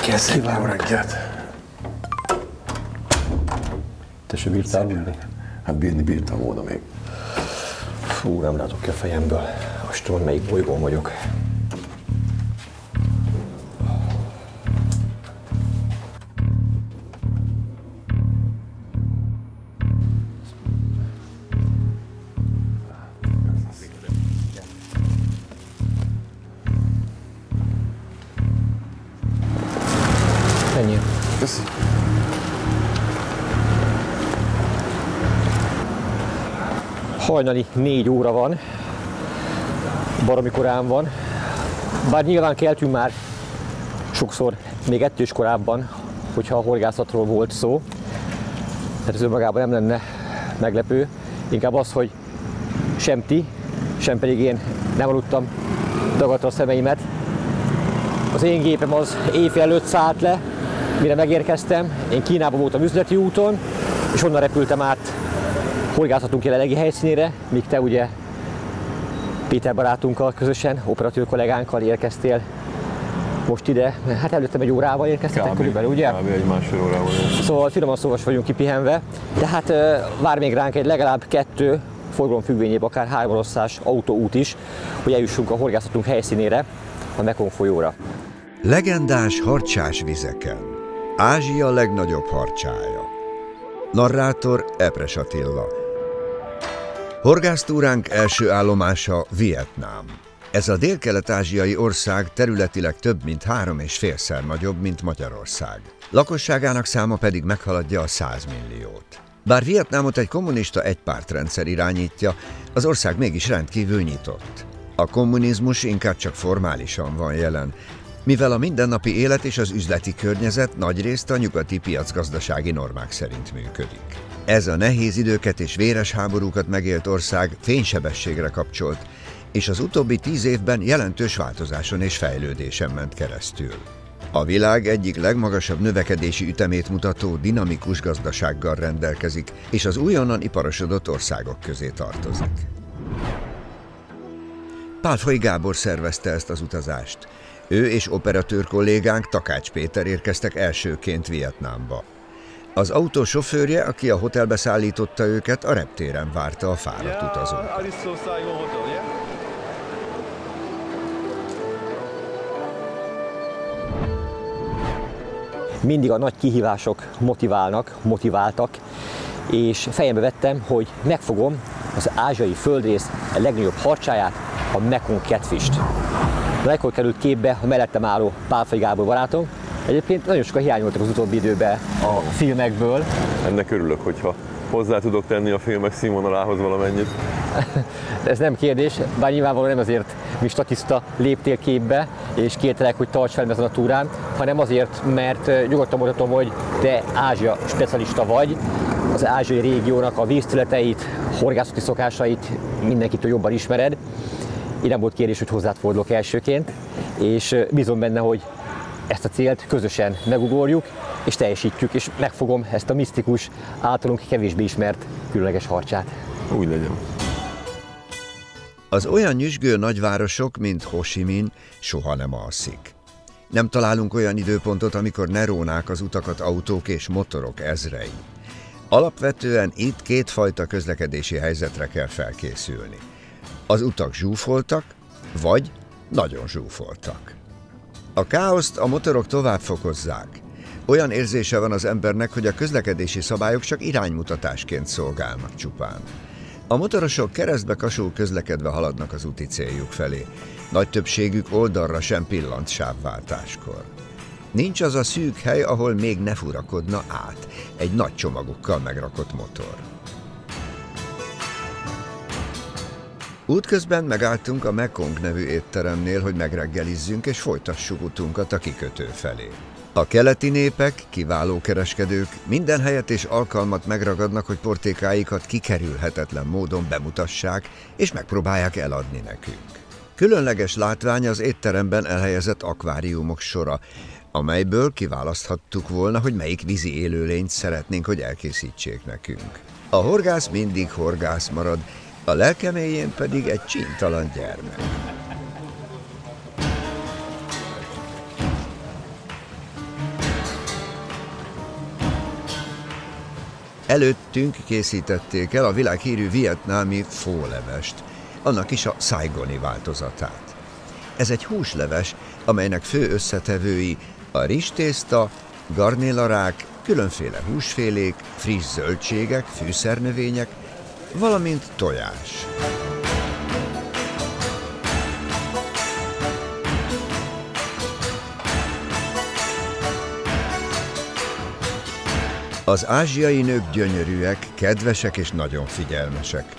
Jó reggelt! Te se bírtál aludni? Hát bírtam volna még. Fú, nem látok ki a fejemből. Most tudom, melyik bolygón vagyok. Ennyi. Köszi. Hajnali 4 óra van, baromi korán van, bár nyilván keltünk már sokszor, még ettől is korábban, hogyha a horgászatról volt szó, tehát ez önmagában nem lenne meglepő, inkább az, hogy sem ti, sem pedig én nem aludtam, dagadta a szemeimet. Az én gépem az éjfél előtt szállt le, mire megérkeztem, én Kínában voltam üzleti úton, és onnan repültem át horgászatunk jelenlegi helyszínére, míg te ugye Péter barátunkkal közösen, operatőr kollégánkkal érkeztél most ide. Hát előttem egy órával érkeztetek körülbelül, ugye? Kb. Egy másfél órával. Szóval finoman szóval vagyunk kipihenve, de hát vár még ránk egy legalább 2 forgalomfüggvényébb, akár 3 osztás autóút is, hogy eljussunk a horgászatunk helyszínére, a Mekong folyóra. Legendás harcsás vizeken. Ázsia legnagyobb harcsája. Narrátor Epres Attila. Horgásztúránk első állomása Vietnám. Ez a délkelet-ázsiai ország területileg több mint 3,5-szer nagyobb, mint Magyarország. Lakosságának száma pedig meghaladja a 100 milliót. Bár Vietnámot egy kommunista egypártrendszer irányítja, az ország mégis rendkívül nyitott. A kommunizmus inkább csak formálisan van jelen, mivel a mindennapi élet és az üzleti környezet nagyrészt a nyugati piacgazdasági normák szerint működik. Ez a nehéz időket és véres háborúkat megélt ország fénysebességre kapcsolt, és az utóbbi 10 évben jelentős változáson és fejlődésen ment keresztül. A világ egyik legmagasabb növekedési ütemét mutató dinamikus gazdasággal rendelkezik, és az újonnan iparosodott országok közé tartozik. Pálfai Gábor szervezte ezt az utazást. Ő és operatőr kollégánk Takács Péter érkeztek elsőként Vietnámba. Az autó sofőrje, aki a hotelbe szállította őket, a reptéren várta a fáradt utazókat. Mindig a nagy kihívások motiváltak, és fejembe vettem, hogy megfogom az ázsiai földrész a legnagyobb harcsáját, a Mekong Catfisht. Ekkor került képbe a mellettem álló Pálfai Gábor barátom. Egyébként nagyon sokan hiányoltak az utóbbi időben a filmekből. Ennek örülök, hogyha hozzá tudok tenni a filmek színvonalához valamennyit. Ez nem kérdés, bár nyilvánvalóan nem azért, mi statiszta léptél képbe, és kértelek, hogy tarts fel ezen a túrán, hanem azért, mert nyugodtan mondhatom, hogy te Ázsia specialista vagy. Az ázsiai régiónak a vízterületeit, horgászati szokásait mindenkitől jobban ismered. Én nem volt kérdés, hogy hozzád fordulok elsőként, és bízom benne, hogy ezt a célt közösen megugorjuk, és teljesítjük, és megfogom ezt a misztikus, általunk kevésbé ismert különleges harcsát. Úgy legyen. Az olyan nyüzsgő nagyvárosok, mint Ho Chi Minh, soha nem alszik. Nem találunk olyan időpontot, amikor ne rónák az utakat autók és motorok ezrei. Alapvetően itt kétfajta közlekedési helyzetre kell felkészülni. Az utak zsúfoltak, vagy nagyon zsúfoltak. A káoszt a motorok tovább fokozzák. Olyan érzése van az embernek, hogy a közlekedési szabályok csak iránymutatásként szolgálnak csupán. A motorosok keresztbe-kasul közlekedve haladnak az úti céljuk felé. Nagy többségük oldalra sem pillant sávváltáskor. Nincs az a szűk hely, ahol még ne furakodna át egy nagy csomagokkal megrakott motor. Útközben megálltunk a Mekong nevű étteremnél, hogy megreggelizzünk és folytassuk utunkat a kikötő felé. A keleti népek, kiváló kereskedők minden helyet és alkalmat megragadnak, hogy portékáikat kikerülhetetlen módon bemutassák és megpróbálják eladni nekünk. Különleges látvány az étteremben elhelyezett akváriumok sora, amelyből kiválaszthattuk volna, hogy melyik vízi élőlényt szeretnénk, hogy elkészítsék nekünk. A horgász mindig horgász marad, a lelkeméjén pedig egy csíntalan gyermek. Előttünk készítették el a világhírű vietnámi fólevest, annak is a szájgoni változatát. Ez egy húsleves, amelynek fő összetevői a rizstészta, garnélarák, különféle húsfélék, friss zöldségek, fűszernövények, valamint tojás. Az ázsiai nők gyönyörűek, kedvesek és nagyon figyelmesek.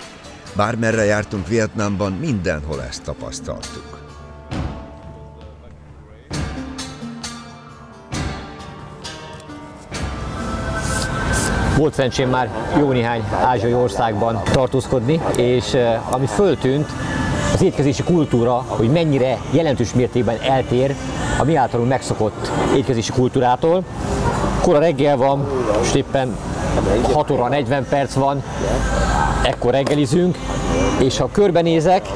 Bármerre jártunk Vietnámban, mindenhol ezt tapasztaltuk. Volt szerencsém már jó néhány ázsiai országban tartózkodni, és ami föltűnt, az étkezési kultúra, hogy mennyire jelentős mértékben eltér a mi általunk megszokott étkezési kultúrától. Kora reggel van, most éppen 6 óra 40 perc van, ekkor reggelizünk, és ha körbenézek,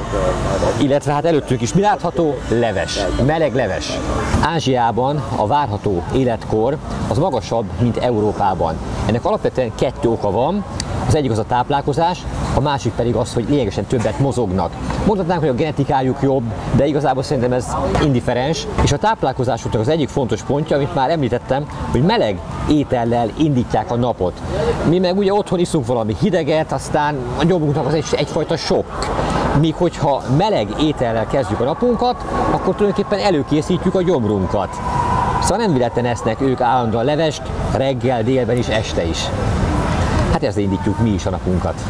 illetve hát előttünk is mi látható? Leves, meleg leves. Ázsiában a várható életkor az magasabb, mint Európában. Ennek alapvetően 2 oka van. Az egyik az a táplálkozás, a másik pedig az, hogy lényegesen többet mozognak. Mondhatnánk, hogy a genetikájuk jobb, de igazából szerintem ez indifferens, és a táplálkozásuknak az egyik fontos pontja, amit már említettem, hogy meleg étellel indítják a napot. Mi meg ugye otthon iszunk valami hideget, aztán a gyomrunknak az egyfajta sok. Míg hogyha meleg étellel kezdjük a napunkat, akkor tulajdonképpen előkészítjük a gyomrunkat. Szóval nem véletlen esznek ők állandóan levest, reggel, délben is, este is. Hát ezzel indítjuk mi is a napunkat.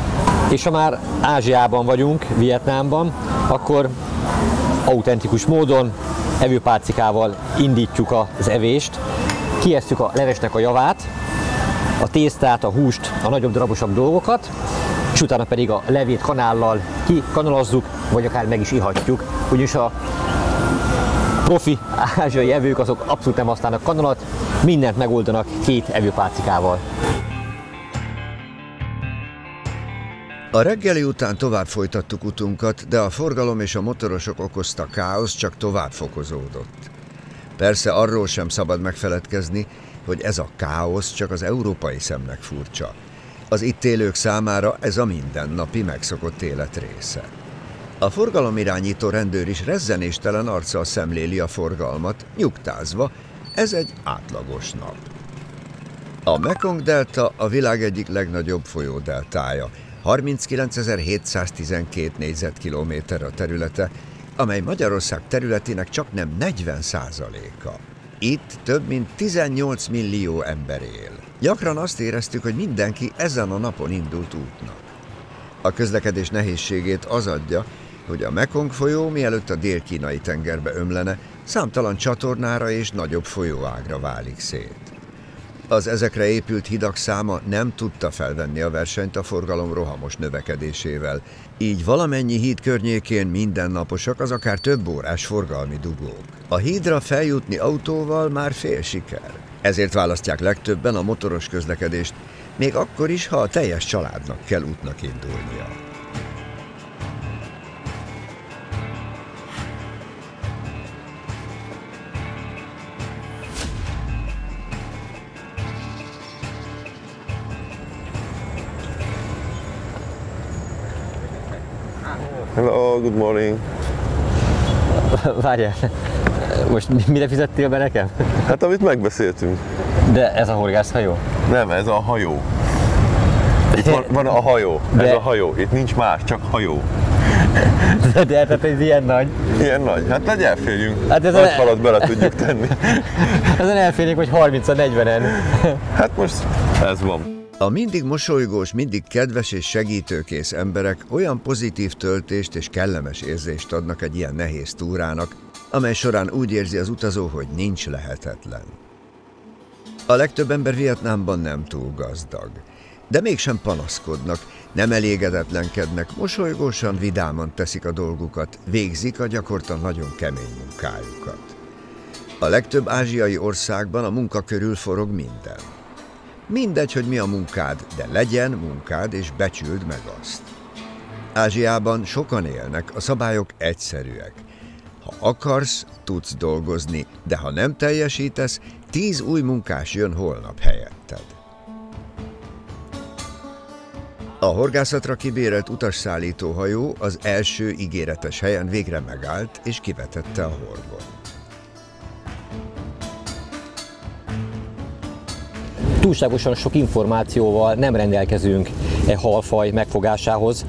És ha már Ázsiában vagyunk, Vietnámban, akkor autentikus módon evőpálcikával indítjuk az evést. Kiesszük a levesnek a javát, a tésztát, a húst, a nagyobb darabosabb dolgokat, és utána pedig a levét kanállal kikanalazzuk, vagy akár meg is ihatjuk. Ugyanis a profi ázsiai evők azok abszolút nem használnak kanalat, mindent megoldanak 2 evőpálcikával. A reggeli után tovább folytattuk utunkat, de a forgalom és a motorosok okozta káosz csak tovább fokozódott. Persze arról sem szabad megfeledkezni, hogy ez a káosz csak az európai szemnek furcsa. Az itt élők számára ez a mindennapi megszokott élet része. A forgalomirányító rendőr is rezzenéstelen arccal szemléli a forgalmat, nyugtázva, ez egy átlagos nap. A Mekong-delta a világ egyik legnagyobb folyódeltája, 39.712 négyzetkilométer a területe, amely Magyarország területének csaknem 40%-a. Itt több mint 18 millió ember él. Gyakran azt éreztük, hogy mindenki ezen a napon indult útnak. A közlekedés nehézségét az adja, hogy a Mekong folyó mielőtt a Dél-kínai tengerbe ömlene, számtalan csatornára és nagyobb folyóágra válik szét. Az ezekre épült hidak száma nem tudta felvenni a versenyt a forgalom rohamos növekedésével, így valamennyi híd környékén mindennaposak az akár több órás forgalmi dugók. A hídra feljutni autóval már fél siker. Ezért választják legtöbben a motoros közlekedést, még akkor is, ha a teljes családnak kell útnak indulnia. Hello, good morning. Várjál, most mire fizettél be nekem? Hát amit megbeszéltünk. De ez a horgászhajó? Nem, ez a hajó. Itt van a hajó, ez a hajó. Itt nincs más, csak hajó. De hát ez ilyen nagy. Ilyen nagy? Hát nagy elférjünk. Hát nagy falat bele tudjuk tenni. Ezen elférjük, hogy 30-40-en. Hát most ez van. A mindig mosolygós, mindig kedves és segítőkész emberek olyan pozitív töltést és kellemes érzést adnak egy ilyen nehéz túrának, amely során úgy érzi az utazó, hogy nincs lehetetlen. A legtöbb ember Vietnámban nem túl gazdag, de mégsem panaszkodnak, nem elégedetlenkednek, mosolygósan, vidáman teszik a dolgukat, végzik a gyakorta nagyon kemény munkájukat. A legtöbb ázsiai országban a munka körül forog minden. Mindegy, hogy mi a munkád, de legyen munkád és becsüld meg azt. Ázsiában sokan élnek, a szabályok egyszerűek. Ha akarsz, tudsz dolgozni, de ha nem teljesítesz, 10 új munkás jön holnap helyetted. A horgászatra kibérelt utasszállító hajó az első ígéretes helyen végre megállt és kivetette a horgot. Túlságosan sok információval nem rendelkezünk e halfaj megfogásához,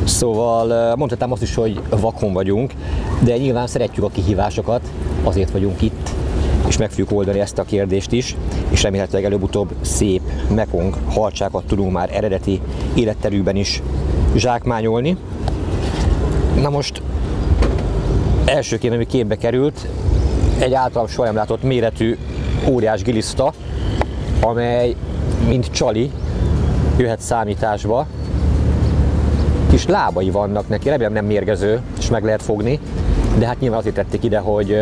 szóval mondhatnám azt is, hogy vakon vagyunk, de nyilván szeretjük a kihívásokat, azért vagyunk itt, és meg fogjuk oldani ezt a kérdést is, és remélhetőleg előbb-utóbb szép mekong halcsákat tudunk már eredeti életterűben is zsákmányolni. Na most elsőként, ami képbe került, egy általam soha nem látott méretű óriás giliszta, amely mint csali jöhet számításba. Kis lábai vannak neki, remélem nem mérgező, és meg lehet fogni, de hát nyilván azért tették ide, hogy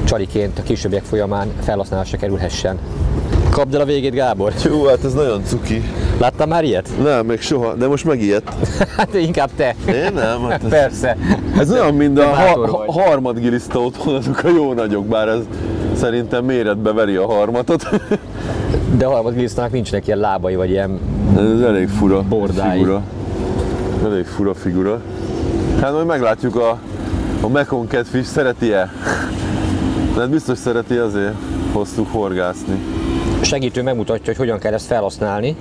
csaliként a későbbiek folyamán felhasználásra kerülhessen. Kapd el a végét, Gábor! Jó, hát ez nagyon cuki. Láttam már ilyet? Nem, még soha, de most megijedt. Hát inkább te. Én nem? Hát Persze. ez olyan, mint a bátor harmadgiliszta otthon, azok a jó nagyok, bár ez szerintem méretbe veri a harmatot. De a harmadgilisztának nincsenek ilyen lábai, vagy ilyen Ez elég fura bordái. figura. Elég fura figura. Hát majd meglátjuk a Mekong Catfish szereti-e? De biztos szereti, azért hoztuk horgászni. Segítő megmutatja, hogy hogyan kell ezt felhasználni.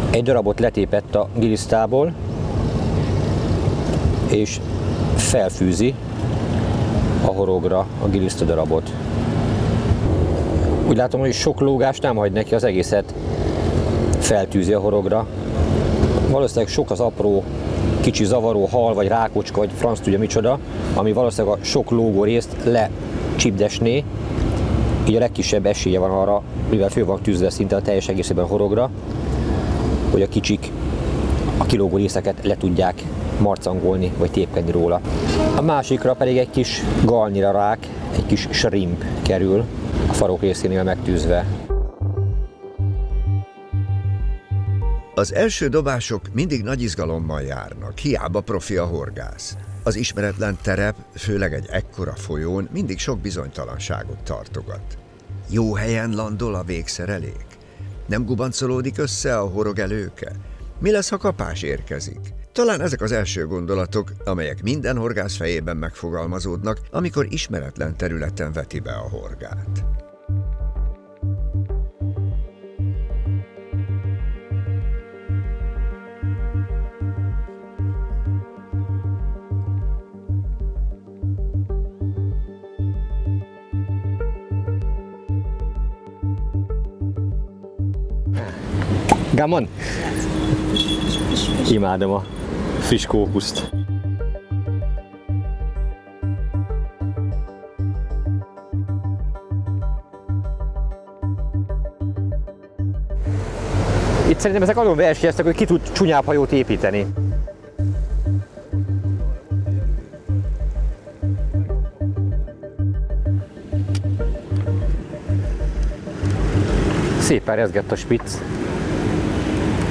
Egy darabot letépett a gilisztából, és felfűzi a horogra a giliszta darabot. Úgy látom, hogy sok lógást nem hagy neki, az egészet feltűzi a horogra. Valószínűleg sok az apró, kicsi zavaró hal, vagy rákocska, vagy franc tudja micsoda, ami valószínűleg a sok lógó részt lecsipdesné, így a legkisebb esélye van arra, mivel fő van tűzve szinte a teljes egészében a horogra, hogy a kicsik a kilógó részeket le tudják marcangolni, vagy tépkedni róla. A másikra pedig egy kis galnyira rák, egy kis shrimp kerül a farok részénél megtűzve. Az első dobások mindig nagy izgalommal járnak, hiába profi a horgász. Az ismeretlen terep, főleg egy ekkora folyón, mindig sok bizonytalanságot tartogat. Jó helyen landol a végszerelék? Nem gubancolódik össze a horog előke? Mi lesz, ha kapás érkezik? Talán ezek az első gondolatok, amelyek minden horgász fejében megfogalmazódnak, amikor ismeretlen területen veti be a horgát. Gamon! Imádom a friss kókuszt. Itt szerintem ezek azon versenyeztek, hogy ki tud csúnyább hajót építeni. Szépen rezgett a spitz.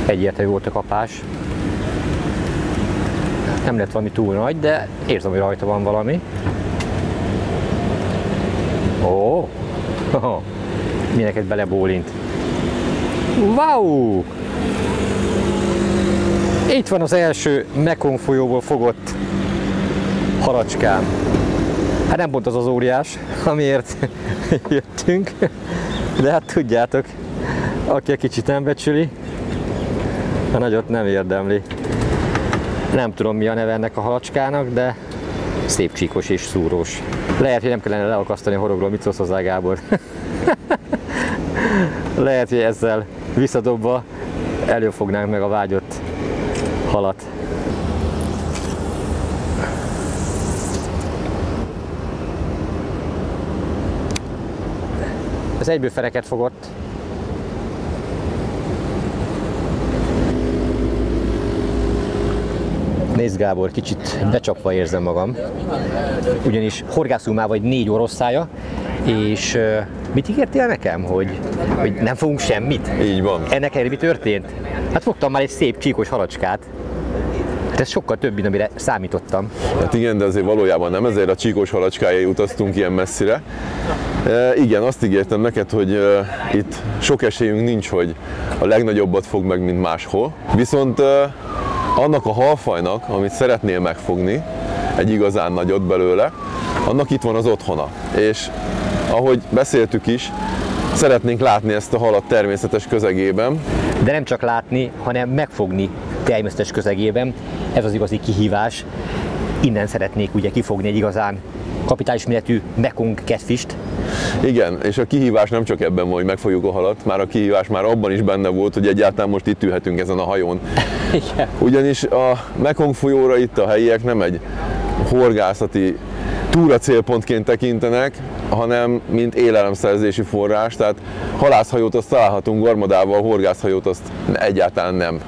Egyértelmű volt a kapás. Nem lett valami túl nagy, de érzem, hogy rajta van valami. Ó! Mindenket belebólint. Wow! Itt van az első Mekong folyóból fogott halacskám. Hát nem pont az az óriás, amiért jöttünk, de hát tudjátok, aki egy kicsit nem becsüli, a nagyot nem érdemli. Nem tudom, mi a neve ennek a halacskának, de szép csíkos és szúrós. Lehet, hogy nem kellene leakasztani a horogról, mit szólsz hozzá, Gábor? Lehet, hogy ezzel visszadobva előfognánk meg a vágyott halat. Ez egyből fereket fogott. Nézd, Gábor, kicsit becsapva érzem magam, ugyanis horgászunk már vagy 4 oroszszája, és mit ígértél nekem, hogy nem fogunk semmit? Így van. Ennek ellenére mi történt? Hát fogtam már egy szép csíkos halacskát. Hát ez sokkal több, mint amire számítottam. Hát igen, de azért valójában nem ezért a csíkos halacskájáig utaztunk ilyen messzire. Igen, azt ígértem neked, hogy itt sok esélyünk nincs, hogy a legnagyobbat fog meg, mint máshol. Viszont annak a halfajnak, amit szeretnél megfogni, egy igazán nagyot belőle, annak itt van az otthona. És ahogy beszéltük is, szeretnénk látni ezt a halat természetes közegében. De nem csak látni, hanem megfogni természetes közegében. Ez az igazi kihívás. Innen szeretnék ugye kifogni egy igazán kapitális méretű mekong catfisht. Igen, és a kihívás nem csak ebben van, hogy megfogjuk a halat, már a kihívás már abban is benne volt, hogy egyáltalán most itt ülhetünk ezen a hajón. Igen. Ugyanis a Mekong folyóra itt a helyiek nem egy horgászati túracélpontként tekintenek, hanem mint élelemszerzési forrás, tehát halászhajót azt találhatunk Garmadával, horgászhajót azt egyáltalán nem.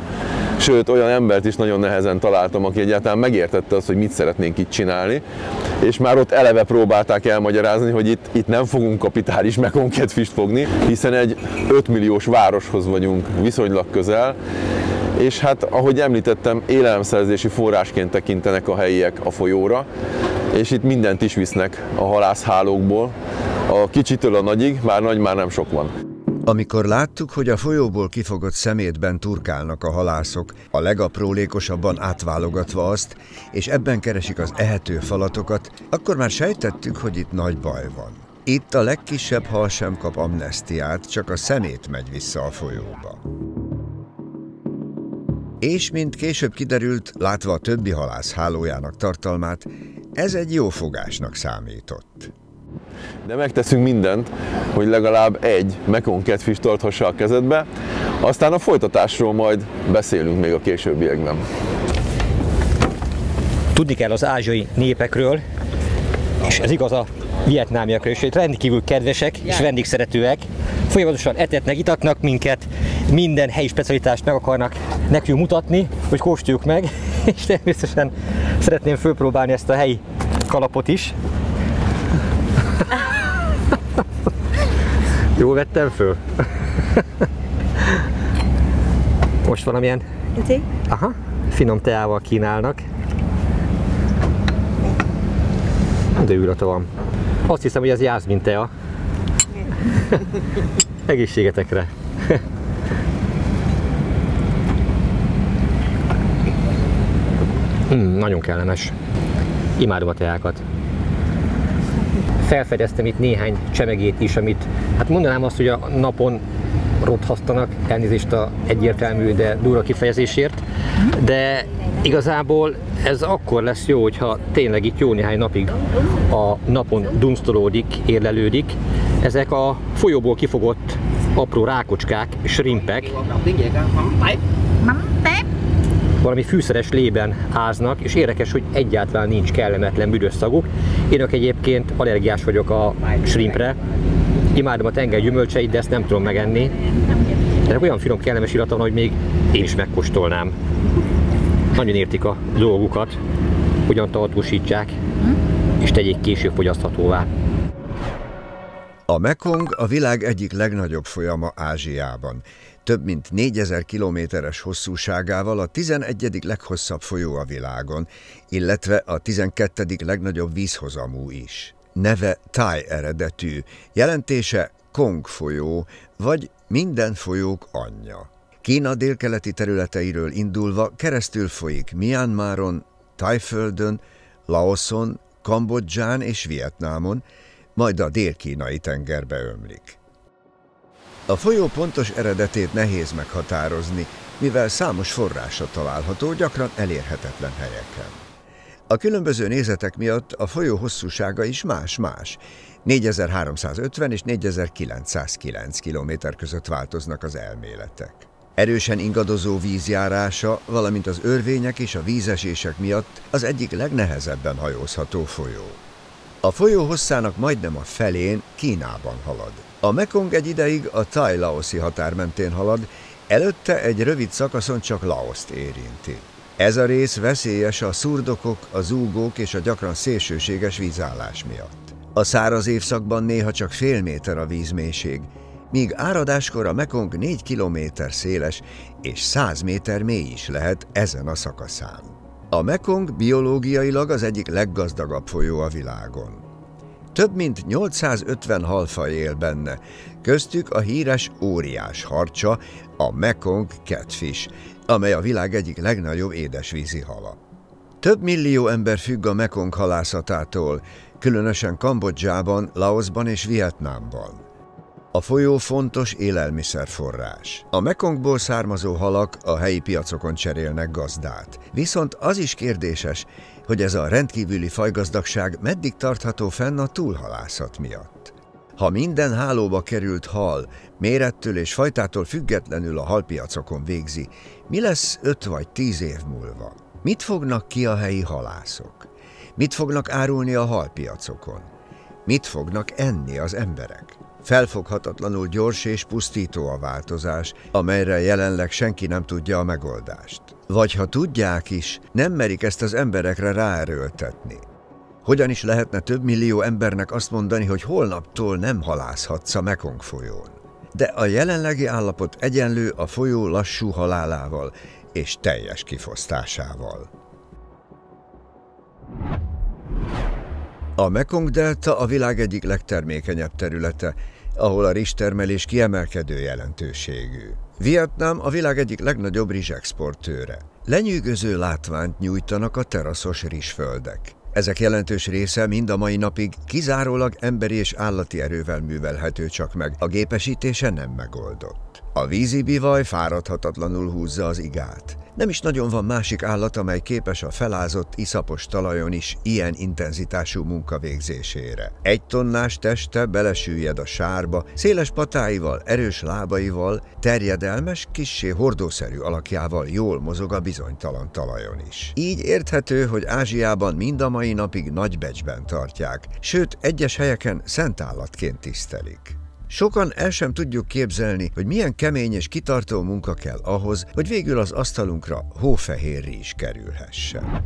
Sőt, olyan embert is nagyon nehezen találtam, aki egyáltalán megértette azt, hogy mit szeretnénk itt csinálni, és már ott eleve próbálták elmagyarázni, hogy itt nem fogunk kapitális Mekong catfisht fogni, hiszen egy 5 milliós városhoz vagyunk viszonylag közel, és hát ahogy említettem, élelemszerzési forrásként tekintenek a helyiek a folyóra, és itt mindent is visznek a halászhálókból, a kicsitől a nagyig, már nagy már nem sok van. Amikor láttuk, hogy a folyóból kifogott szemétben turkálnak a halászok, a legaprólékosabban átválogatva azt, és ebben keresik az ehető falatokat, akkor már sejtettük, hogy itt nagy baj van. Itt a legkisebb hal sem kap amnesztiát, csak a szemét megy vissza a folyóba. És mint később kiderült, látva a többi halász hálójának tartalmát, ez egy jó fogásnak számított. De megteszünk mindent, hogy legalább egy Mekong catfish tarthassa a kezedbe, aztán a folytatásról majd beszélünk még a későbbiekben. Tudni kell az ázsiai népekről, és ez igaz a vietnámiakról is, hogy rendkívül kedvesek és vendégszeretőek, folyamatosan etetnek, itatnak minket, minden helyi specialitást meg akarnak nekünk mutatni, hogy kóstoljuk meg, és természetesen szeretném fölpróbálni ezt a helyi kalapot is. Jól vettem föl? Most valamilyen finom teával kínálnak. De illata van. Azt hiszem, hogy ez jászmin tea. Egészségetekre. Nagyon kellemes. Imádom a teákat. Felfedeztem itt néhány csemegét is, amit hát mondanám azt, hogy a napon rothasztanak, elnézést a egyértelmű, de durva kifejezésért, de igazából ez akkor lesz jó, hogyha tényleg itt jó néhány napig a napon dunsztolódik, érlelődik. Ezek a folyóból kifogott apró rákocskák, shrimpek, valami fűszeres lében áznak, és érdekes, hogy egyáltalán nincs kellemetlen büdös szaguk. Én egyébként allergiás vagyok a shrimpre, imádom a tenger gyümölcseit, de ezt nem tudom megenni. Ennek olyan finom, kellemes illata van, hogy még én is megkóstolnám. Nagyon értik a dolgukat, hogyan tartósítsák, és tegyék később fogyaszthatóvá. A Mekong a világ egyik legnagyobb folyama Ázsiában. Több mint 4000 kilométeres hosszúságával a 11. leghosszabb folyó a világon, illetve a 12. legnagyobb vízhozamú is. Neve thai eredetű, jelentése Kong folyó, vagy minden folyók anyja. Kína délkeleti területeiről indulva keresztül folyik Myanmaron, Thaiföldön, Laoszon, Kambodzsán és Vietnámon, majd a dél-kínai tengerbe ömlik. A folyó pontos eredetét nehéz meghatározni, mivel számos forrása található, gyakran elérhetetlen helyeken. A különböző nézetek miatt a folyó hosszúsága is más-más. 4350 és 4909 km között változnak az elméletek. Erősen ingadozó vízjárása, valamint az örvények és a vízesések miatt az egyik legnehezebben hajózható folyó. A folyó hosszának majdnem a felén Kínában halad. A Mekong egy ideig a thai-laoszi határ mentén halad, előtte egy rövid szakaszon csak Laoszt érinti. Ez a rész veszélyes a szurdokok, a zúgók és a gyakran szélsőséges vízállás miatt. A száraz évszakban néha csak fél méter a vízmélység, míg áradáskor a Mekong 4 kilométer széles és 100 méter mély is lehet ezen a szakaszán. A Mekong biológiailag az egyik leggazdagabb folyó a világon. Több mint 850 halfaj él benne, köztük a híres óriás harcsa, a Mekong catfish, amely a világ egyik legnagyobb édesvízi hala. Több millió ember függ a Mekong halászatától, különösen Kambodzsában, Laoszban és Vietnámban. A folyó fontos élelmiszerforrás. A Mekongból származó halak a helyi piacokon cserélnek gazdát. Viszont az is kérdéses, hogy ez a rendkívüli fajgazdagság meddig tartható fenn a túlhalászat miatt. Ha minden hálóba került hal mérettől és fajtától függetlenül a halpiacokon végzi, mi lesz 5 vagy 10 év múlva? Mit fognak ki a helyi halászok? Mit fognak árulni a halpiacokon? Mit fognak enni az emberek? Felfoghatatlanul gyors és pusztító a változás, amelyre jelenleg senki nem tudja a megoldást. Vagy ha tudják is, nem merik ezt az emberekre ráerőltetni. Hogyan is lehetne több millió embernek azt mondani, hogy holnaptól nem halászhatsz a Mekong folyón? De a jelenlegi állapot egyenlő a folyó lassú halálával és teljes kifosztásával. A Mekong-delta a világ egyik legtermékenyebb területe, ahol a rizstermelés kiemelkedő jelentőségű. Vietnám a világ egyik legnagyobb rizsexportőre. Lenyűgöző látványt nyújtanak a teraszos rizsföldek. Ezek jelentős része mind a mai napig kizárólag emberi és állati erővel művelhető csak meg, a gépesítése nem megoldott. A vízi bivaj fáradhatatlanul húzza az igát. Nem is nagyon van másik állat, amely képes a felázott, iszapos talajon is ilyen intenzitású munka végzésére. 1 tonnás teste belesüllyed a sárba, széles patáival, erős lábaival, terjedelmes, kissé hordószerű alakjával jól mozog a bizonytalan talajon is. Így érthető, hogy Ázsiában mind a mai napig nagy becsben tartják, sőt, egyes helyeken szent állatként tisztelik. Sokan el sem tudjuk képzelni, hogy milyen kemény és kitartó munka kell ahhoz, hogy végül az asztalunkra hófehér rizs kerülhessen.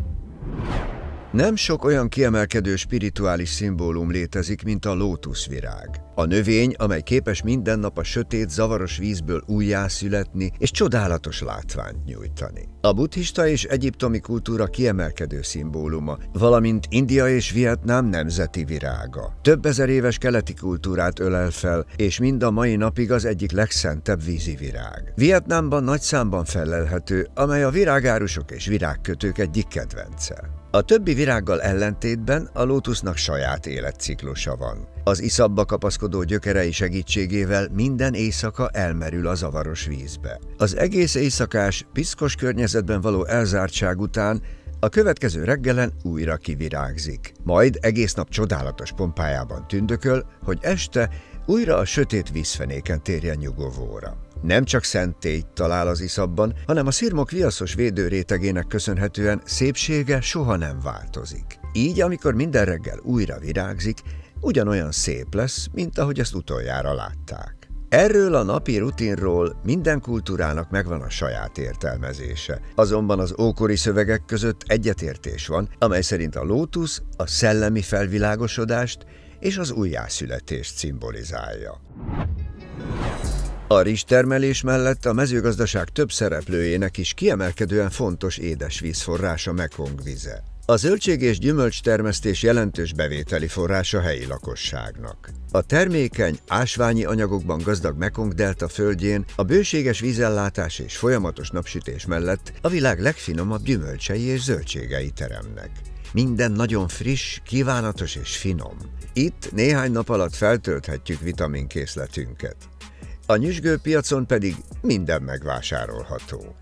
Nem sok olyan kiemelkedő spirituális szimbólum létezik, mint a lótuszvirág. A növény, amely képes minden nap a sötét, zavaros vízből újjászületni és csodálatos látványt nyújtani. A buddhista és egyiptomi kultúra kiemelkedő szimbóluma, valamint India és Vietnám nemzeti virága. Több ezer éves keleti kultúrát ölel fel, és mind a mai napig az egyik legszentebb vízi virág. Vietnámban nagy számban fellelhető, amely a virágárusok és virágkötők egyik kedvence. A többi virággal ellentétben a lótusznak saját életciklusa van. Az iszapba kapaszkodó gyökerei segítségével minden éjszaka elmerül a zavaros vízbe. Az egész éjszakás, piszkos környezetben való elzártság után a következő reggelen újra kivirágzik. Majd egész nap csodálatos pompájában tündököl, hogy este újra a sötét vízfenéken térjen nyugovóra. Nem csak szentélyt talál az iszapban, hanem a szirmok viaszos védőrétegének köszönhetően szépsége soha nem változik. Így, amikor minden reggel újra virágzik, ugyanolyan szép lesz, mint ahogy ezt utoljára látták. Erről a napi rutinról minden kultúrának megvan a saját értelmezése. Azonban az ókori szövegek között egyetértés van, amely szerint a lótusz a szellemi felvilágosodást és az újjászületést szimbolizálja. A rizstermelés mellett a mezőgazdaság több szereplőjének is kiemelkedően fontos édesvízforrás a Mekong vize. A zöldség- és gyümölcstermesztés jelentős bevételi forrása a helyi lakosságnak. A termékeny, ásványi anyagokban gazdag Mekong-delta földjén a bőséges vízellátás és folyamatos napsütés mellett a világ legfinomabb gyümölcsei és zöldségei teremnek. Minden nagyon friss, kívánatos és finom. Itt néhány nap alatt feltölthetjük vitaminkészletünket. A nyüzsgőpiacon pedig minden megvásárolható.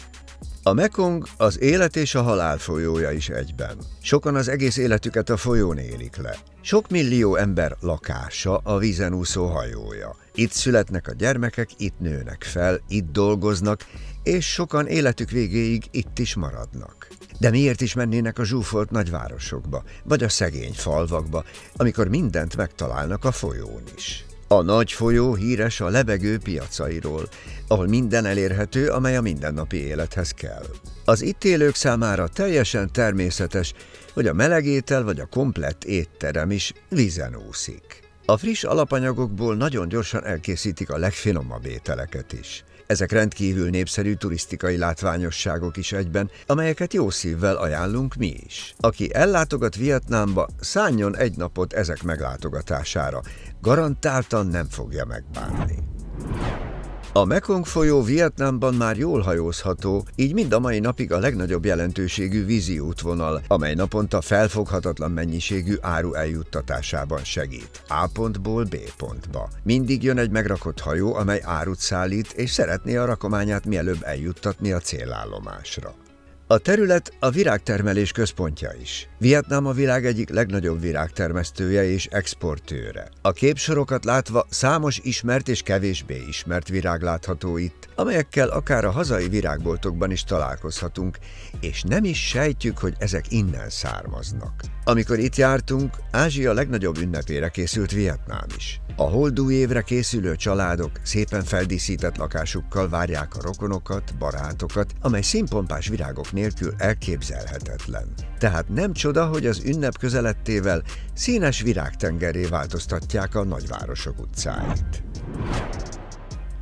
A Mekong az élet és a halál folyója is egyben. Sokan az egész életüket a folyón élik le. Sok millió ember lakása a vízen úszó hajója. Itt születnek a gyermekek, itt nőnek fel, itt dolgoznak, és sokan életük végéig itt is maradnak. De miért is mennének a zsúfolt nagyvárosokba, vagy a szegény falvakba, amikor mindent megtalálnak a folyón is? A nagy folyó híres a lebegő piacairól, ahol minden elérhető, amely a mindennapi élethez kell. Az itt élők számára teljesen természetes, hogy a melegétel vagy a komplett étterem is vízen úszik. A friss alapanyagokból nagyon gyorsan elkészítik a legfinomabb ételeket is. Ezek rendkívül népszerű turisztikai látványosságok is egyben, amelyeket jó szívvel ajánlunk mi is. Aki ellátogat Vietnámba, szánjon egy napot ezek meglátogatására. Garantáltan nem fogja megbánni. A Mekong folyó Vietnámban már jól hajózható, így mind a mai napig a legnagyobb jelentőségű vízi útvonal, amely naponta felfoghatatlan mennyiségű áru eljuttatásában segít, A pontból B pontba. Mindig jön egy megrakott hajó, amely árut szállít, és szeretné a rakományát mielőbb eljuttatni a célállomásra. A terület a virágtermelés központja is. Vietnám a világ egyik legnagyobb virágtermesztője és exportőre. A képsorokat látva számos ismert és kevésbé ismert virág látható itt, amelyekkel akár a hazai virágboltokban is találkozhatunk, és nem is sejtjük, hogy ezek innen származnak. Amikor itt jártunk, Ázsia legnagyobb ünnepére készült Vietnám is. A holdúj évre készülő családok szépen feldíszített lakásukkal várják a rokonokat, barátokat, amely színpompás virágok nélkül elképzelhetetlen. Tehát nem csoda, hogy az ünnep közeledtével színes virágtengerré változtatják a nagyvárosok utcáit.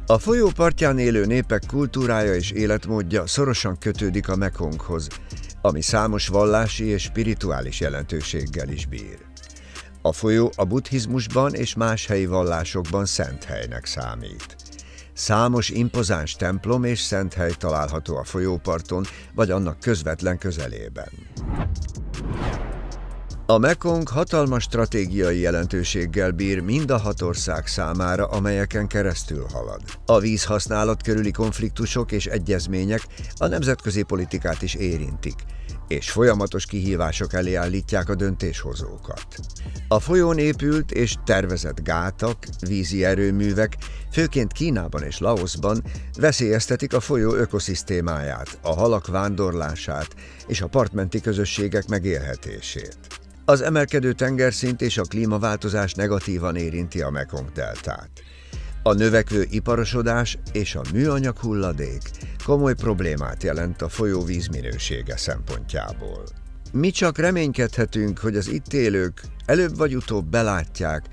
A folyó partján élő népek kultúrája és életmódja szorosan kötődik a Mekonghoz, ami számos vallási és spirituális jelentőséggel is bír. A folyó a buddhizmusban és más helyi vallásokban szent helynek számít. Számos impozáns templom és szent hely található a folyóparton, vagy annak közvetlen közelében. A Mekong hatalmas stratégiai jelentőséggel bír mind a 6 ország számára, amelyeken keresztül halad. A vízhasználat körüli konfliktusok és egyezmények a nemzetközi politikát is érintik, és folyamatos kihívások elé állítják a döntéshozókat. A folyón épült és tervezett gátak, vízi erőművek, főként Kínában és Laoszban veszélyeztetik a folyó ökoszisztémáját, a halak vándorlását és a partmenti közösségek megélhetését. Az emelkedő tengerszint és a klímaváltozás negatívan érinti a Mekong-deltát. A növekvő iparosodás és a műanyag hulladék komoly problémát jelent a folyó vízminősége szempontjából. Mi csak reménykedhetünk, hogy az itt élők előbb vagy utóbb belátják,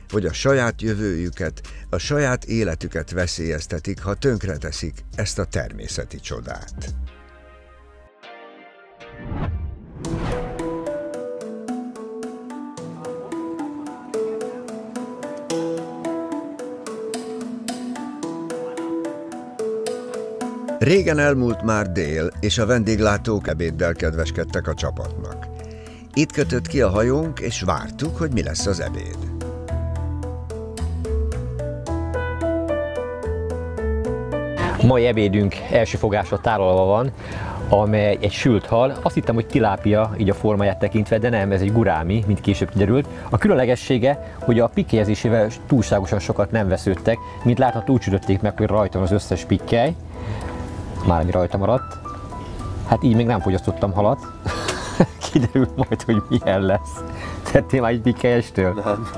hogy a saját jövőjüket, a saját életüket veszélyeztetik, ha tönkreteszik ezt a természeti csodát. Régen elmúlt már dél, és a vendéglátók ebéddel kedveskedtek a csapatnak. Itt kötött ki a hajónk, és vártuk, hogy mi lesz az ebéd. Mai ebédünk első fogásra tálalva van, amely egy sült hal. Azt hittem, hogy tilápia, így a formáját tekintve, de nem, ez egy gurámi, mint később kiderült. A különlegessége, hogy a pikkelyezésével túlságosan sokat nem vesződtek, mint látható, úgy sütötték meg, hogy rajta van az összes pikkely. Már ami rajta maradt. Hát így még nem fogyasztottam halat. Kiderült majd, hogy milyen lesz. Tettél már egy pikkelyestől? Nem.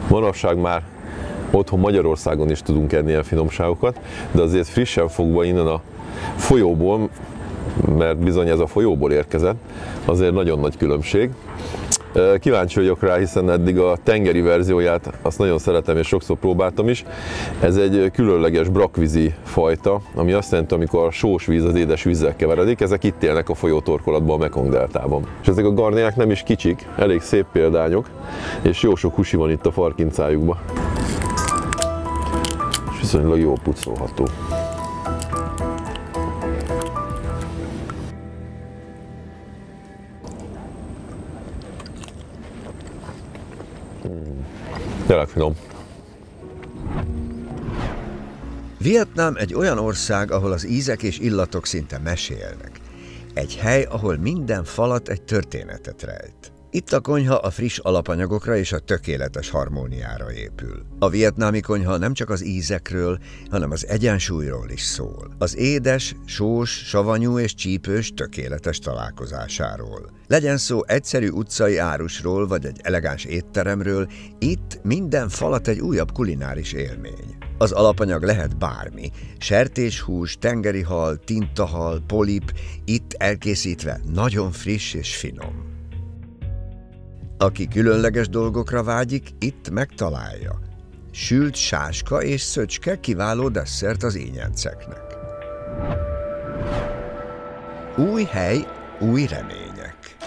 Manapság már otthon Magyarországon is tudunk enni ilyen finomságokat, de azért frissen fogva innen a folyóból, mert bizony ez a folyóból érkezett, azért nagyon nagy különbség. Kíváncsi vagyok rá, hiszen eddig a tengeri verzióját azt nagyon szeretem és sokszor próbáltam is. Ez egy különleges brakkvízi fajta, ami azt jelenti, amikor a sós víz az édes vízzel keveredik, ezek itt élnek a folyótorkolatban, a Mekong-deltában. És ezek a garnélák nem is kicsik, elég szép példányok, és jó sok húsi van itt a farkincájukban. És viszonylag jól pucolható. Tényleg finom. Vietnám egy olyan ország, ahol az ízek és illatok szinte mesélnek. Egy hely, ahol minden falat egy történetet rejt. Itt a konyha a friss alapanyagokra és a tökéletes harmóniára épül. A vietnámi konyha nem csak az ízekről, hanem az egyensúlyról is szól. Az édes, sós, savanyú és csípős tökéletes találkozásáról. Legyen szó egyszerű utcai árusról vagy egy elegáns étteremről, itt minden falat egy újabb kulináris élmény. Az alapanyag lehet bármi, sertéshús, tengeri hal, tintahal, polip, itt elkészítve nagyon friss és finom. Aki különleges dolgokra vágyik, itt megtalálja. Sült sáska és szöcske kiváló desszert az ínyenceknek. Új hely, új remények.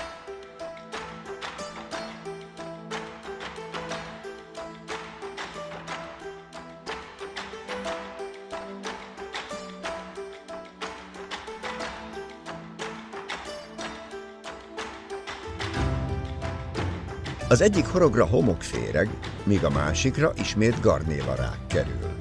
Az egyik horogra homokféreg, míg a másikra ismét garnélarák kerül.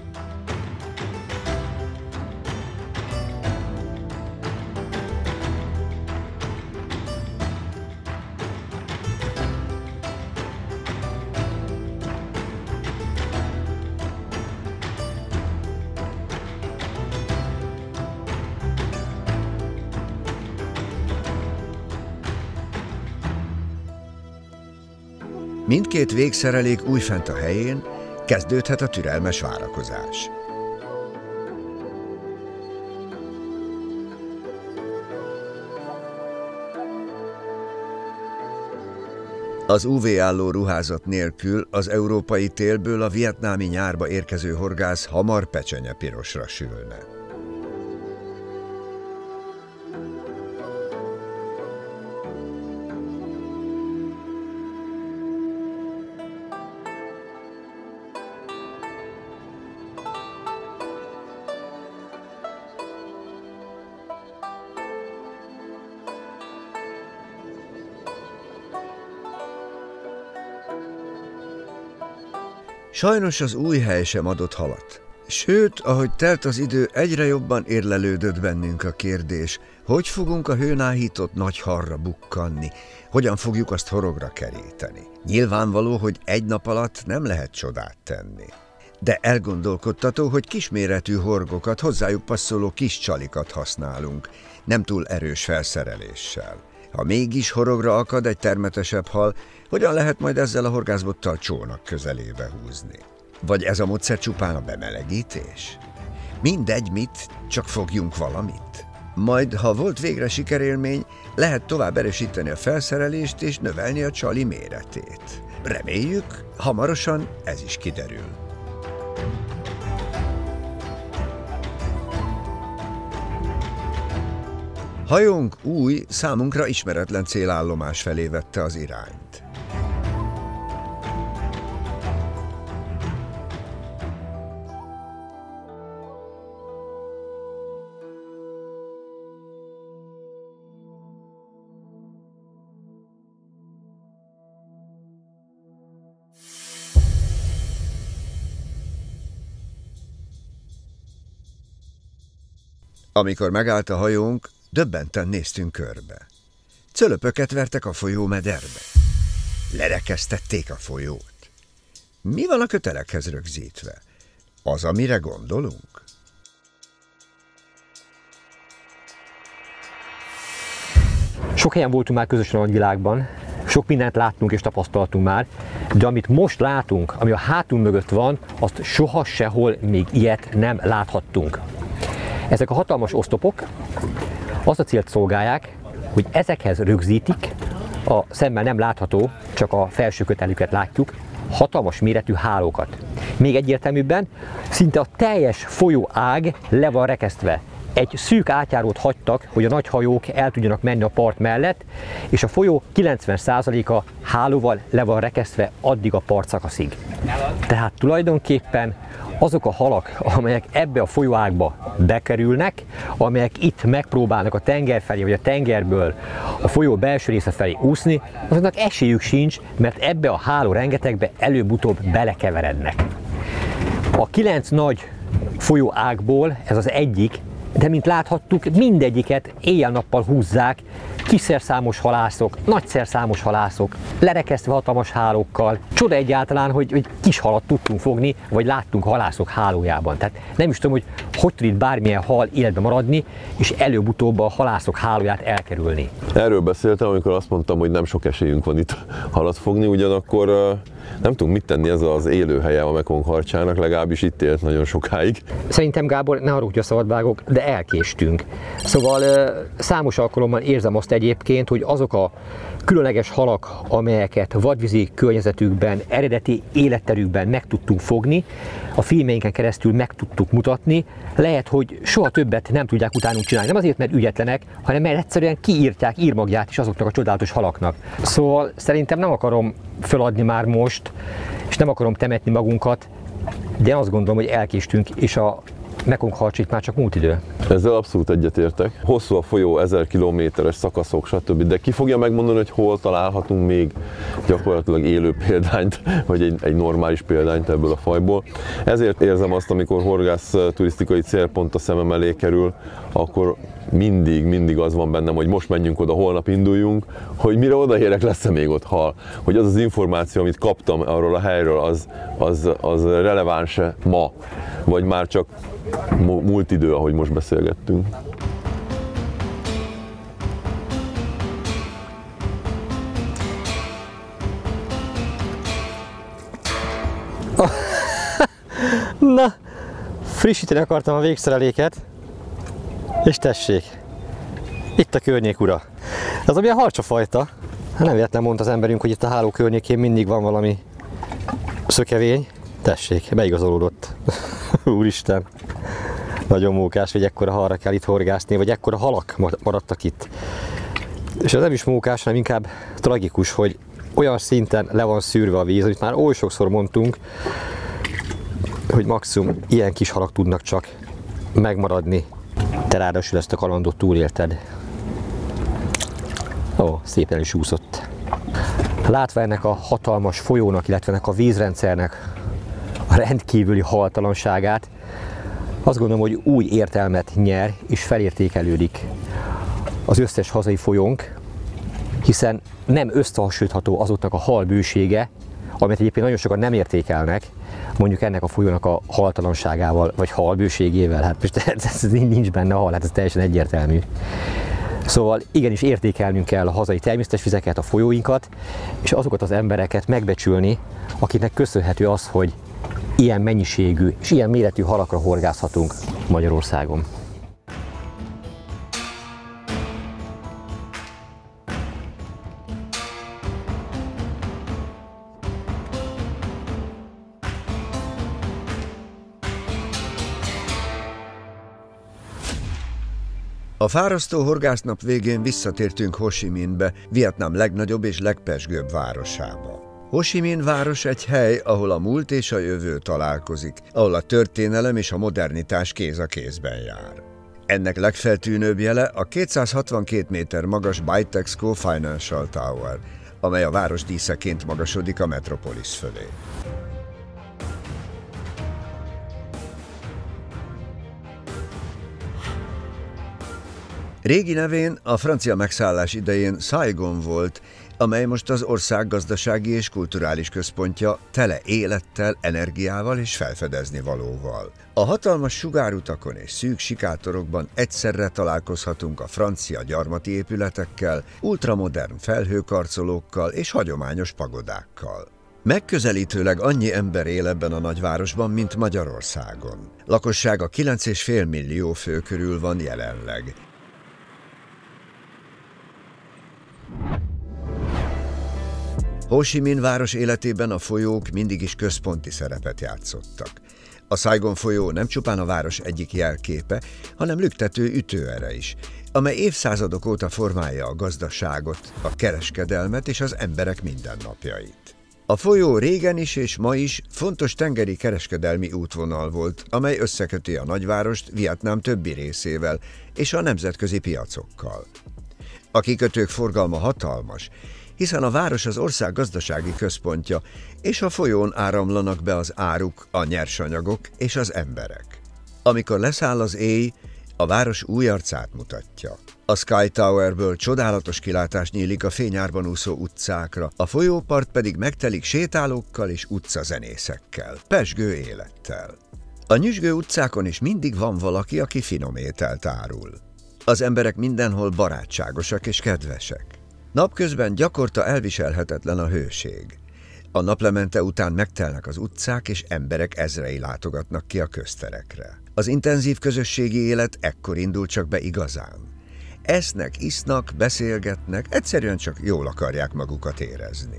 Mindkét végszerelék újfent a helyén, kezdődhet a türelmes várakozás. Az UV-álló ruházat nélkül az európai télből a vietnámi nyárba érkező horgász hamar pecsenyepirosra sülne. Sajnos az új hely sem adott halat. Sőt, ahogy telt az idő, egyre jobban érlelődött bennünk a kérdés, hogy fogunk a hőnáhított nagy harra bukkanni, hogyan fogjuk azt horogra keríteni. Nyilvánvaló, hogy egy nap alatt nem lehet csodát tenni. De elgondolkodtató, hogy kisméretű horgokat, hozzájuk passzoló kis csalikat használunk, nem túl erős felszereléssel. Ha mégis horogra akad egy termetesebb hal, hogyan lehet majd ezzel a horgászbottal csónak közelébe húzni? Vagy ez a módszer csupán a bemelegítés? Mindegy mit, csak fogjunk valamit. Majd, ha volt végre sikerélmény, lehet tovább erősíteni a felszerelést és növelni a csali méretét. Reméljük, hamarosan ez is kiderül. Hajónk új, számunkra ismeretlen célállomás felé vette az irányt. Amikor megállt a hajónk, döbbenten néztünk körbe. Cölöpöket vertek a folyó mederbe. Lerekeztették a folyót. Mi van a kötelekhez rögzítve? Az, amire gondolunk? Sok helyen voltunk már közösen a nagyvilágban, sok mindent láttunk és tapasztaltunk már, de amit most látunk, ami a hátunk mögött van, azt soha sehol még ilyet nem láthattunk. Ezek a hatalmas oszlopok azt a célt szolgálják, hogy ezekhez rögzítik, a szemmel nem látható, csak a felső kötelüket látjuk, hatalmas méretű hálókat. Még egyértelműbben, szinte a teljes folyóág le van rekesztve. Egy szűk átjárót hagytak, hogy a nagy hajók el tudjanak menni a part mellett, és a folyó 90%-a hálóval le van rekesztve addig a partszakaszig. Tehát tulajdonképpen azok a halak, amelyek ebbe a folyóágba bekerülnek, amelyek itt megpróbálnak a tenger felé, vagy a tengerből a folyó belső része felé úszni, azoknak esélyük sincs, mert ebbe a háló rengetegbe előbb-utóbb belekeverednek. A 9 nagy folyóágból ez az egyik de mint láthattuk, mindegyiket éjjel-nappal húzzák, kisszerszámos halászok, nagyszerszámos halászok, lerekesztve hatalmas hálókkal. Csoda egyáltalán, hogy kis halat tudtunk fogni, vagy láttunk halászok hálójában. Tehát nem is tudom, hogy tud itt bármilyen hal életbe maradni, és előbb-utóbb a halászok hálóját elkerülni. Erről beszéltem, amikor azt mondtam, hogy nem sok esélyünk van itt halat fogni, ugyanakkor nem tudunk mit tenni, ez az élőhelye a Mekong harcsának, legalábbis itt élt nagyon sokáig. Szerintem, Gábor, ne haragudj a szabadvágok, de elkéstünk. Szóval számos alkalommal érzem azt egyébként, hogy azok a különleges halak, amelyeket vadvízi környezetükben, eredeti életterükben meg tudtunk fogni, a filmeinken keresztül meg tudtuk mutatni, lehet, hogy soha többet nem tudják utánunk csinálni. Nem azért, mert ügyetlenek, hanem mert egyszerűen kiírták írmagját is azoknak a csodálatos halaknak. Szóval szerintem nem akarom feladni már most, és nem akarom temetni magunkat, de azt gondolom, hogy elkéstünk, és a Mekong harc itt már csak múlt idő. Ezzel abszolút egyetértek. Hosszú a folyó, 1000 kilométeres szakaszok, stb. De ki fogja megmondani, hogy hol találhatunk még gyakorlatilag élő példányt, vagy egy normális példányt ebből a fajból. Ezért érzem azt, amikor horgász turisztikai célpont a szemem elé kerül, akkor mindig az van bennem, hogy most menjünk oda, holnap induljunk, hogy mire odaérek, lesz-e még ott hal. Hogy az az információ, amit kaptam arról a helyről, az releváns-e ma, vagy már csak múlt idő, ahogy most beszélgettünk. Na, frissíteni akartam a végszereléket, és tessék, itt a környék ura. Ez olyan harcsafajta. Nem véletlen mondta az emberünk, hogy itt a háló környékén mindig van valami szökevény. Tessék, beigazolódott. Úristen, nagyon mókás, hogy ekkora halra kell itt horgászni, vagy ekkora halak maradtak itt. És ez nem is mókás, hanem inkább tragikus, hogy olyan szinten le van szűrve a víz, amit már oly sokszor mondtunk, hogy maximum ilyen kis halak tudnak csak megmaradni. Te ráadásul ezt a kalandot túlélted. Ó, szépen is úszott. Látva ennek a hatalmas folyónak, illetve ennek a vízrendszernek a rendkívüli haltalanságát, azt gondolom, hogy új értelmet nyer és felértékelődik az összes hazai folyónk, hiszen nem összehasonlítható azoknak a hal bősége, amit egyébként nagyon sokan nem értékelnek, mondjuk ennek a folyónak a haltalanságával, vagy halbőségével. Hát most ez nincs benne hal, hát ez teljesen egyértelmű. Szóval igenis értékelnünk kell a hazai természetes vizeket, a folyóinkat, és azokat az embereket megbecsülni, akiknek köszönhető az, hogy ilyen mennyiségű és ilyen méretű halakra horgászhatunk Magyarországon. A fárasztó horgásznap végén visszatértünk Ho Chi Minhbe, Vietnám legnagyobb és legpezsgőbb városába. Ho Chi Minh város egy hely, ahol a múlt és a jövő találkozik, ahol a történelem és a modernitás kéz a kézben jár. Ennek legfeltűnőbb jele a 262 méter magas Bai Texco Financial Tower, amely a város díszeként magasodik a metropolis fölé. Régi nevén a francia megszállás idején Saigon volt, amely most az ország gazdasági és kulturális központja, tele élettel, energiával és felfedezni valóval. A hatalmas sugárutakon és szűk sikátorokban egyszerre találkozhatunk a francia gyarmati épületekkel, ultramodern felhőkarcolókkal és hagyományos pagodákkal. Megközelítőleg annyi ember él ebben a nagyvárosban, mint Magyarországon. Lakossága 9,5 millió fő körül van jelenleg. Ho Chi Minh város életében a folyók mindig is központi szerepet játszottak. A Saigon folyó nem csupán a város egyik jelképe, hanem lüktető ütőere is, amely évszázadok óta formálja a gazdaságot, a kereskedelmet és az emberek mindennapjait. A folyó régen is és ma is fontos tengeri kereskedelmi útvonal volt, amely összeköti a nagyvárost Vietnám többi részével és a nemzetközi piacokkal. A kikötők forgalma hatalmas, hiszen a város az ország gazdasági központja, és a folyón áramlanak be az áruk, a nyersanyagok és az emberek. Amikor leszáll az éj, A város új arcát mutatja. A Sky Towerből csodálatos kilátás nyílik a fényárban úszó utcákra, a folyópart pedig megtelik sétálókkal és utcazenészekkel, pezsgő élettel. A nyüzsgő utcákon is mindig van valaki, aki finom ételt árul. Az emberek mindenhol barátságosak és kedvesek. Napközben gyakorta elviselhetetlen a hőség. A naplemente után megtelnek az utcák, és emberek ezrei látogatnak ki a közterekre. Az intenzív közösségi élet ekkor indul csak be igazán. Esznek, isznak, beszélgetnek, egyszerűen csak jól akarják magukat érezni.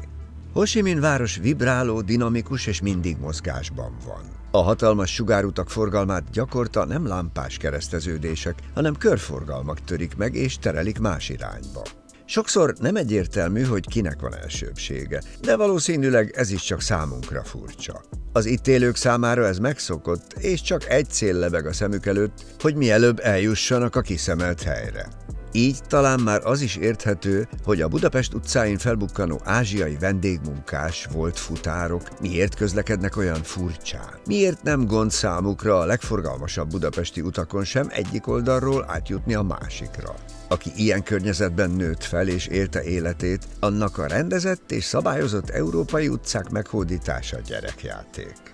Ho Chi Minh város vibráló, dinamikus és mindig mozgásban van. A hatalmas sugárutak forgalmát gyakorta nem lámpás kereszteződések, hanem körforgalmak törik meg és terelik más irányba. Sokszor nem egyértelmű, hogy kinek van elsőbbsége, de valószínűleg ez is csak számunkra furcsa. Az itt élők számára ez megszokott, és csak egy cél lebeg a szemük előtt, hogy mielőbb eljussanak a kiszemelt helyre. Így talán már az is érthető, hogy a Budapest utcáin felbukkanó ázsiai vendégmunkás volt futárok miért közlekednek olyan furcsán. Miért nem gond számukra a legforgalmasabb budapesti utakon sem egyik oldalról átjutni a másikra. Aki ilyen környezetben nőtt fel és élte életét, annak a rendezett és szabályozott európai utcák meghódítása gyerekjáték.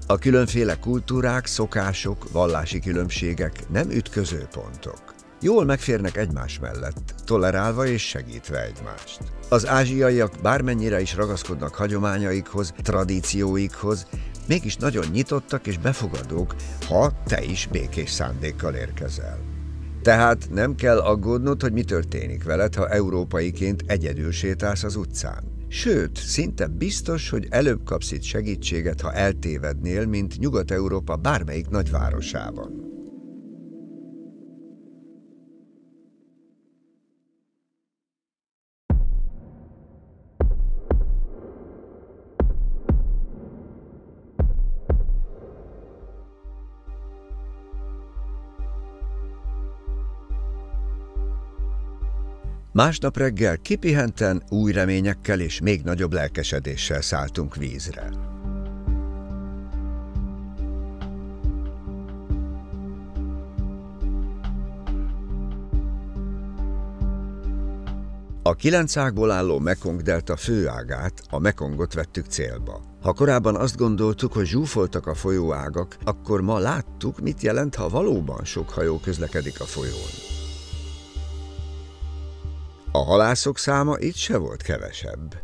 A különféle kultúrák, szokások, vallási különbségek nem ütközőpontok. Jól megférnek egymás mellett, tolerálva és segítve egymást. Az ázsiaiak bármennyire is ragaszkodnak hagyományaikhoz, tradícióikhoz, mégis nagyon nyitottak és befogadók, ha te is békés szándékkal érkezel. Tehát nem kell aggódnod, hogy mi történik veled, ha európaiként egyedül sétálsz az utcán. Sőt, szinte biztos, hogy előbb kapsz itt segítséget, ha eltévednél, mint Nyugat-Európa bármelyik nagyvárosában. Másnap reggel kipihenten, új reményekkel és még nagyobb lelkesedéssel szálltunk vízre. A 9 ágból álló Mekong-delta főágát, a Mekongot vettük célba. Ha korábban azt gondoltuk, hogy zsúfoltak a folyóágak, akkor ma láttuk, mit jelent, ha valóban sok hajó közlekedik a folyón. A halászok száma itt se volt kevesebb.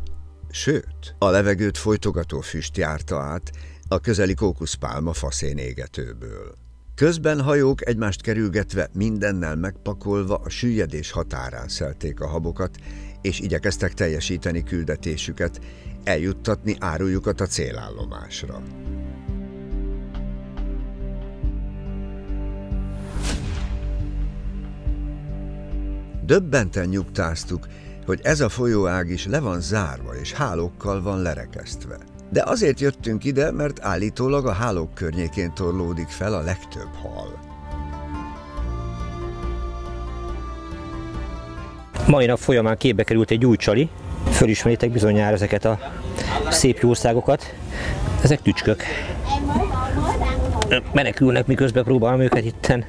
Sőt, a levegőt folytogató füst járta át a közeli kókuszpálma faszén égetőből. Közben hajók egymást kerülgetve, mindennel megpakolva a süllyedés határán szelték a habokat, és igyekeztek teljesíteni küldetésüket, eljuttatni árujukat a célállomásra. Döbbenten nyugtáztuk, hogy ez a folyóág is le van zárva és hálókkal van lerekesztve. De azért jöttünk ide, mert állítólag a hálók környékén torlódik fel a legtöbb hal. Mai nap folyamán képbe került egy új csali. Fölismeritek bizonyára ezeket a szép jószágokat. Ezek tücskök. Menekülnek, miközben próbálom őket itten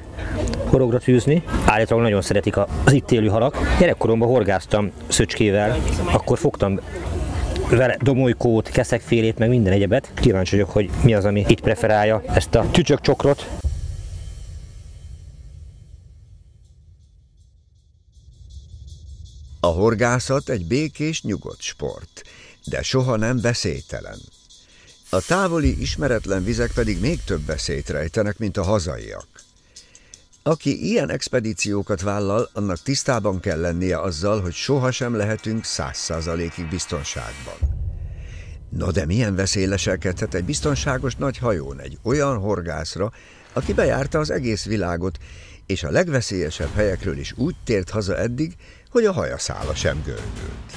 horogra tűzni. Állítólag nagyon szeretik az itt élő halak. Gyerekkoromban horgáztam szöcskével, akkor fogtam vele domolykót, keszekfélét, meg minden egyebet. Kíváncsi vagyok, hogy mi az, ami itt preferálja ezt a tücsökcsokrot. A horgászat egy békés, nyugodt sport, de soha nem veszélytelen. A távoli, ismeretlen vizek pedig még több veszélyt rejtenek, mint a hazaiak. Aki ilyen expedíciókat vállal, annak tisztában kell lennie azzal, hogy sohasem lehetünk 100%-ig biztonságban. No de milyen veszély leselkedhet egy biztonságos nagy hajón egy olyan horgászra, aki bejárta az egész világot, és a legveszélyesebb helyekről is úgy tért haza eddig, hogy a hajaszála sem gördült.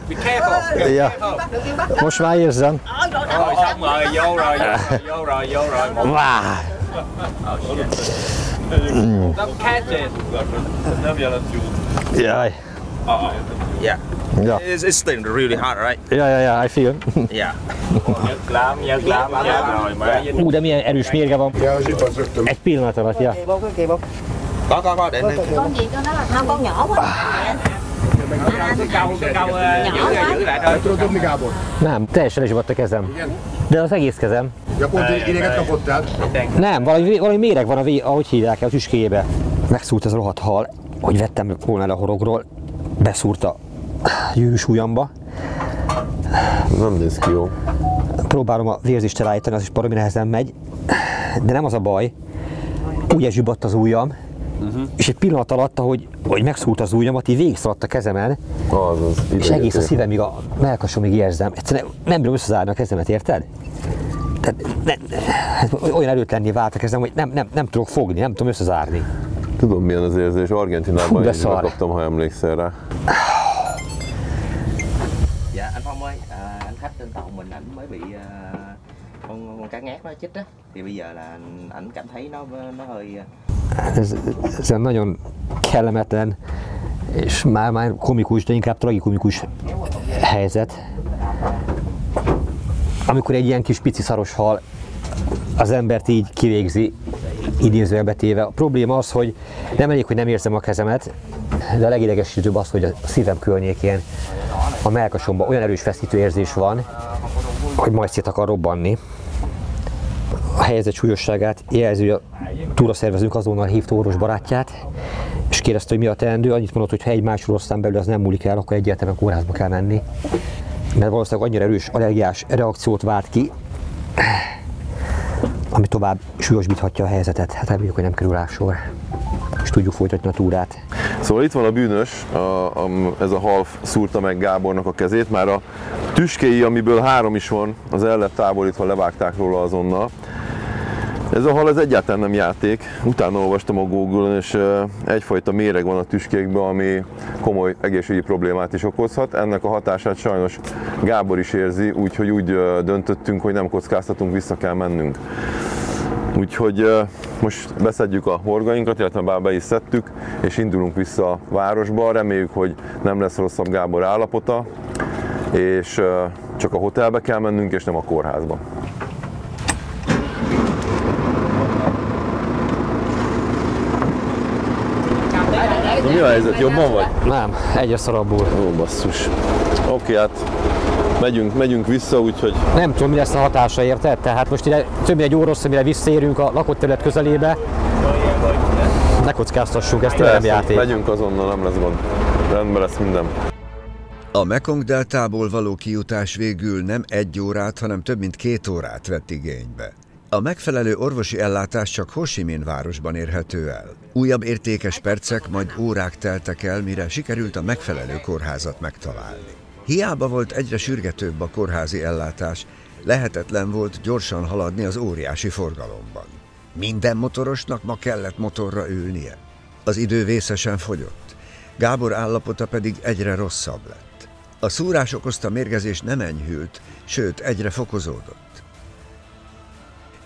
Be careful. Ja. Most már érzem. Jó rồi. Jaj. Yeah. Yeah. It's still really hot, right? Yeah, I feel. Yeah. Nhật lắm, rồi mới. De milyen erős mérge van. Egy pillanat alatt, ja. Có, để Con gì cho nó là không, con nhỏ quá. cái câu giữ lại thôi. Nem, teljesen lesüvadt a kezem. De az egész kezem. Ja, pont idéget kapottál? Nem, valami méreg van, ahogy hívják a tüskéjébe. Megszúrt ez a rohadt hal, hogy vettem volna el a horogról, beszúrt a gyűrűs ujjamba. Nem néz ki jó. Próbálom a vérzést elállítani, az is baromi nehezen megy, de nem az a baj. Úgy elzsibbadt az ujjam, és egy pillanat alatt, hogy megszúrt az ujjamat, így végigszaladt a kezemen, és egész a szívemig, a mellkasomig érzem. Egyszerűen nem bírom összezárni a kezemet, érted? Olyan erőtlenné vált a kezem, hogy nem tudok fogni, nem tudom összezárni. Tudom, milyen az érzés. Argentinában is megkaptam, ha emlékszel rá. Dạ anh Phong ơi, anh khách trên tàu mình ảnh mới bị con cá ngát nó chích á, thì bây giờ là ảnh cảm thấy nó hơi Ez nagyon kellemetlen, és már komikus, de inkább tragikomikus helyzet. Amikor egy ilyen kis pici szaros hal az embert így kivégzi, idézőjelbe téve. A probléma az, hogy nem elég, hogy nem érzem a kezemet, de a legidegesítőbb az, hogy a szívem környékén, a mellkasomban olyan erős feszítő érzés van, hogy majd szét akar robbanni. A helyzet súlyosságát jelzi, hogy a túraszervezőnk azonnal hívta orvos barátját, és kérdezte, hogy mi a teendő. Annyit mondott, hogy ha egy másodszám belül az nem múlik el, akkor egyértelműen kórházba kell menni. Mert valószínűleg annyira erős allergiás reakciót vált ki, ami tovább súlyosbíthatja a helyzetet. Hát reméljük, hogy nem kerül rá sor, és tudjuk folytatni a túrát. Szóval itt van a bűnös, ez a hal szúrta meg Gábornak a kezét, már a tüskéi, amiből 3 is van, az el lett távolítva, levágták róla azonnal. Ez a hal ez egyáltalán nem játék, utána olvastam a Google-on, és egyfajta méreg van a tüskékben, ami komoly egészségügyi problémát is okozhat. Ennek a hatását sajnos Gábor is érzi, úgyhogy úgy döntöttünk, hogy nem kockáztatunk, vissza kell mennünk. Úgyhogy most beszedjük a horgainkat, illetve bár be is szedtük, és indulunk vissza a városba. Reméljük, hogy nem lesz rosszabb Gábor állapota, és csak a hotelbe kell mennünk, és nem a kórházba. Mi a helyzet? Jobban vagy? Nem, egyre szarabbul. Ó, basszus. Oké, hát megyünk vissza, úgyhogy... Nem tudom, mi lesz a hatása, érted? Tehát most ide több mint egy óra, mire visszaérünk a lakott terület közelébe. Ne kockáztassuk, ez tényleg nem játék. Megyünk azonnal, nem lesz gond. Rendben lesz minden. A Mekong-deltából való kijutás végül nem 1 órát, hanem több mint 2 órát vett igénybe. A megfelelő orvosi ellátás csak Ho Chi Minh városban érhető el. Újabb értékes percek, majd órák teltek el, mire sikerült a megfelelő kórházat megtalálni. Hiába volt egyre sürgetőbb a kórházi ellátás, lehetetlen volt gyorsan haladni az óriási forgalomban. Minden motorosnak ma kellett motorra ülnie. Az idő vészesen fogyott, Gábor állapota pedig egyre rosszabb lett. A szúrás okozta mérgezés nem enyhült, sőt egyre fokozódott.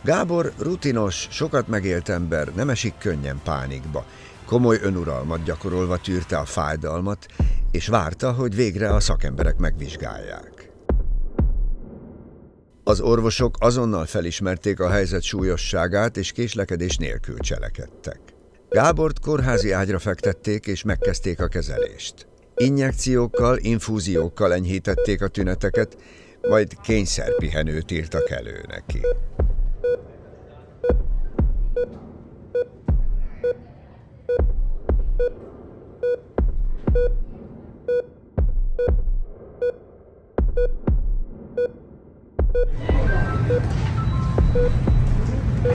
Gábor rutinos, sokat megélt ember, nem esik könnyen pánikba. Komoly önuralmat gyakorolva tűrte a fájdalmat, és várta, hogy végre a szakemberek megvizsgálják. Az orvosok azonnal felismerték a helyzet súlyosságát, és késlekedés nélkül cselekedtek. Gábort kórházi ágyra fektették, és megkezdték a kezelést. Injekciókkal, infúziókkal enyhítették a tüneteket, majd kényszerpihenőt írtak elő neki.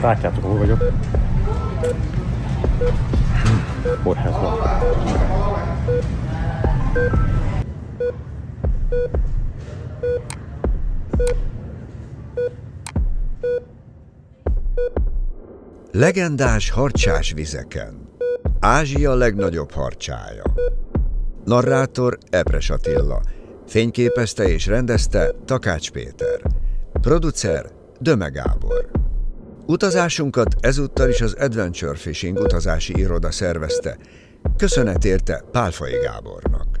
Látjátok, hol vagyok? Kórházban. Legendás harcsás vizeken. Ázsia legnagyobb harcsája. Narrátor Epres Attila. Fényképezte és rendezte Takács Péter. Producer Döme Gábor. Utazásunkat ezúttal is az Adventure Fishing utazási iroda szervezte. Köszönet érte Pálfai Gábornak.